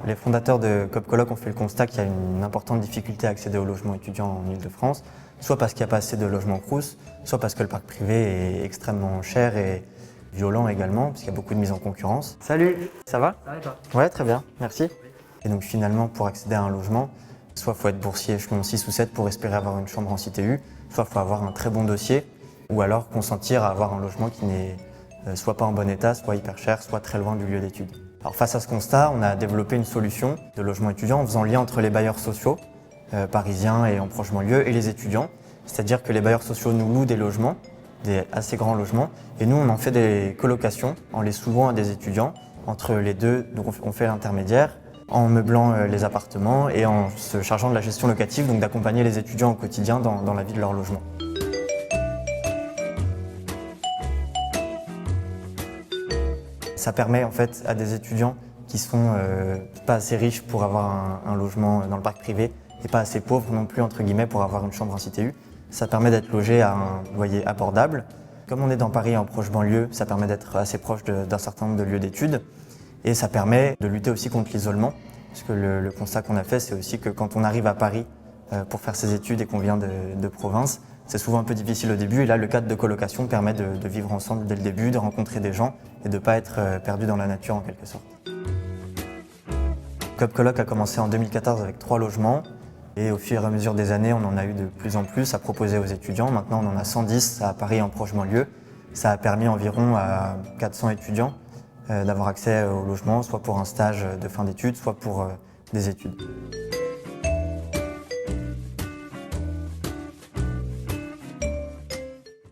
Les fondateurs de CoopColoc ont fait le constat qu'il y a une importante difficulté à accéder au logement étudiant en Ile-de-France, soit parce qu'il n'y a pas assez de logements Crous, soit parce que le parc privé est extrêmement cher et violent également, parce qu'il y a beaucoup de mise en concurrence. Salut, ça va? Ça va et toi? Ouais, très bien, merci. Et donc finalement, pour accéder à un logement, soit il faut être boursier échelon 6 ou 7 pour espérer avoir une chambre en CTU, soit il faut avoir un très bon dossier, ou alors consentir à avoir un logement qui n'est soit pas en bon état, soit hyper cher, soit très loin du lieu d'études. Alors face à ce constat, on a développé une solution de logement étudiant en faisant lien entre les bailleurs sociaux parisiens et en proche banlieue et les étudiants. C'est-à-dire que les bailleurs sociaux nous louent des logements, des assez grands logements, et nous on en fait des colocations en les sous-louant à des étudiants. Entre les deux, donc on fait l'intermédiaire en meublant les appartements et en se chargeant de la gestion locative, donc d'accompagner les étudiants au quotidien dans la vie de leur logement. Ça permet en fait à des étudiants qui sont pas assez riches pour avoir un logement dans le parc privé et pas assez pauvres non plus entre guillemets pour avoir une chambre en CTU. Ça permet d'être logé à un loyer abordable. Comme on est dans Paris en proche banlieue, ça permet d'être assez proche d'un certain nombre de lieux d'études et ça permet de lutter aussi contre l'isolement. Parce que le constat qu'on a fait, c'est aussi que quand on arrive à Paris pour faire ses études et qu'on vient de province, c'est souvent un peu difficile au début et là le cadre de colocation permet de vivre ensemble dès le début, de rencontrer des gens et de ne pas être perdu dans la nature en quelque sorte. CoopColoc a commencé en 2014 avec 3 logements et au fur et à mesure des années on en a eu de plus en plus à proposer aux étudiants. Maintenant on en a 110 à Paris en proche banlieue. Ça a permis environ à 400 étudiants d'avoir accès au logement, soit pour un stage de fin d'études, soit pour des études.